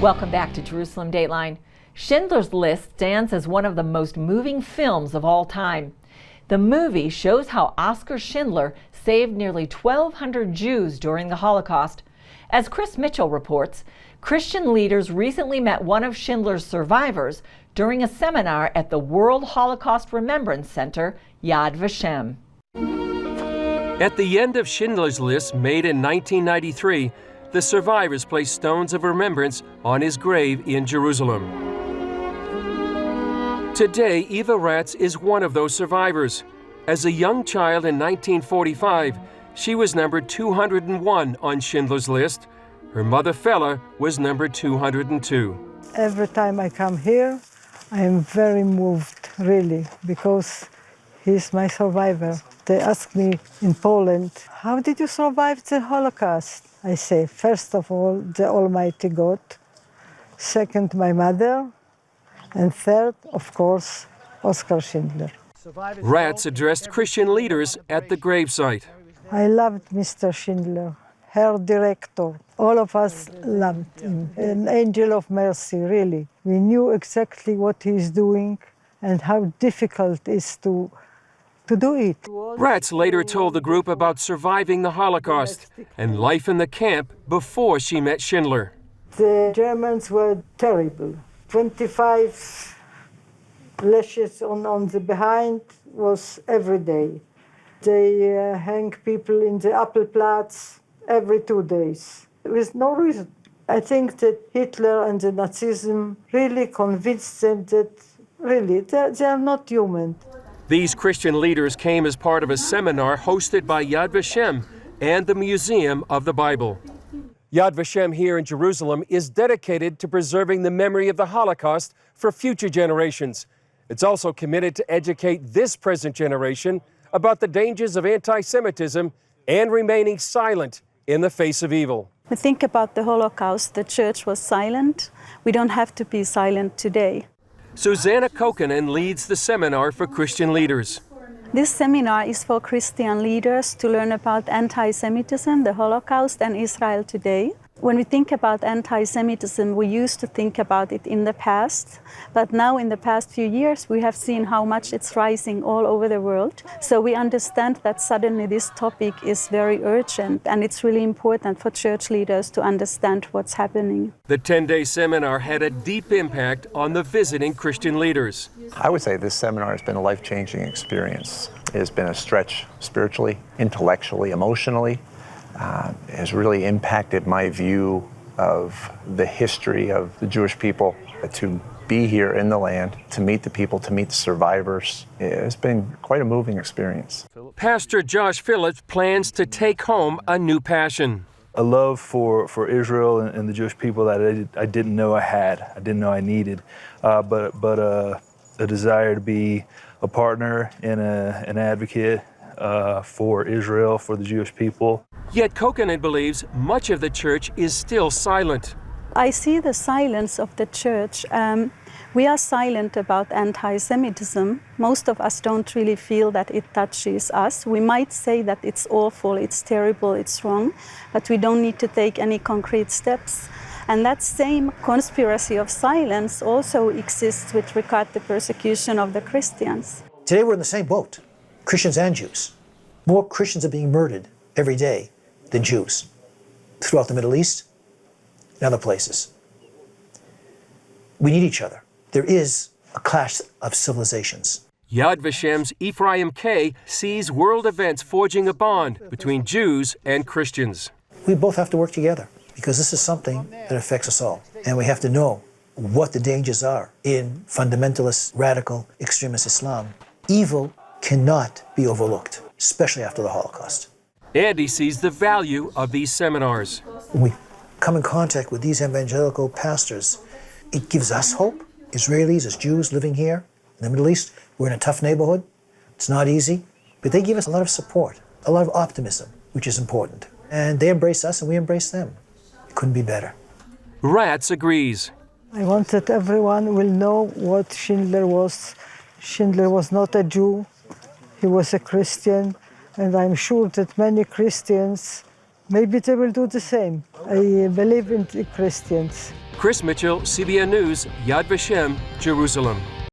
Welcome back to Jerusalem Dateline. Schindler's List stands as one of the most moving films of all time. The movie shows how Oskar Schindler saved nearly 1,200 Jews during the Holocaust. As Chris Mitchell reports, Christian leaders recently met one of Schindler's survivors during a seminar at the World Holocaust Remembrance Center, Yad Vashem. At the end of Schindler's List, made in 1993, the survivors placed stones of remembrance on his grave in Jerusalem. Today, Ewa Ratz is one of those survivors. As a young child in 1945, she was numbered 201 on Schindler's List. Her mother, Fela, was numbered 202. Every time I come here, I am very moved, really, because he's my survivor. They ask me in Poland, how did you survive the Holocaust? I say, first of all, the Almighty God. Second, my mother. And third, of course, Oskar Schindler. Ratz addressed Christian leaders at the gravesite. I loved Mr. Schindler, Herr Director. All of us loved him. An angel of mercy, really. We knew exactly what he's doing and how difficult it is to do it. Ratz later told the group about surviving the Holocaust and life in the camp before she met Schindler. The Germans were terrible. 25 lashes on the behind was every day. They hang people in the Appelplatz every 2 days with no reason. I think that Hitler and the Nazism really convinced them that really they are not human. These Christian leaders came as part of a seminar hosted by Yad Vashem and the Museum of the Bible. Yad Vashem here in Jerusalem is dedicated to preserving the memory of the Holocaust for future generations. It's also committed to educate this present generation about the dangers of anti-Semitism and remaining silent in the face of evil. We think about the Holocaust, the church was silent. We don't have to be silent today. Susanna Kokkonen leads the seminar for Christian leaders. This seminar is for Christian leaders to learn about anti-Semitism, the Holocaust, and Israel today. When we think about anti-Semitism, we used to think about it in the past, but now in the past few years we have seen how much it's rising all over the world. So we understand that suddenly this topic is very urgent, and it's really important for church leaders to understand what's happening. The 10-day seminar had a deep impact on the visiting Christian leaders. I would say this seminar has been a life-changing experience. It has been a stretch spiritually, intellectually, emotionally. It has really impacted my view of the history of the Jewish people. To be here in the land, to meet the people, to meet the survivors, it's been quite a moving experience. Pastor Josh Phillips plans to take home a new passion. A love for Israel and the Jewish people that I didn't know I had, I didn't know I needed, but a desire to be a partner and an advocate for Israel, for the Jewish people. Yet Kokkonen believes much of the church is still silent. I see the silence of the church. We are silent about anti-Semitism. Most of us don't really feel that it touches us. We might say that it's awful, it's terrible, it's wrong, but we don't need to take any concrete steps. And that same conspiracy of silence also exists with regard to persecution of the Christians. Today we're in the same boat, Christians and Jews. More Christians are being murdered every day than Jews throughout the Middle East and other places. We need each other. There is a clash of civilizations. Yad Vashem's Ephraim K. sees world events forging a bond between Jews and Christians. We both have to work together because this is something that affects us all. And we have to know what the dangers are in fundamentalist, radical, extremist Islam. Evil cannot be overlooked, especially after the Holocaust. Andy sees the value of these seminars. When we come in contact with these evangelical pastors, it gives us hope. Israelis, as Jews living here in the Middle East, we're in a tough neighborhood. It's not easy, but they give us a lot of support, a lot of optimism, which is important. And they embrace us and we embrace them. It couldn't be better. Ratz agrees. I want that everyone will know what Schindler was. Schindler was not a Jew. He was a Christian. And I'm sure that many Christians, maybe they will do the same. I believe in the Christians. Chris Mitchell, CBN News, Yad Vashem, Jerusalem.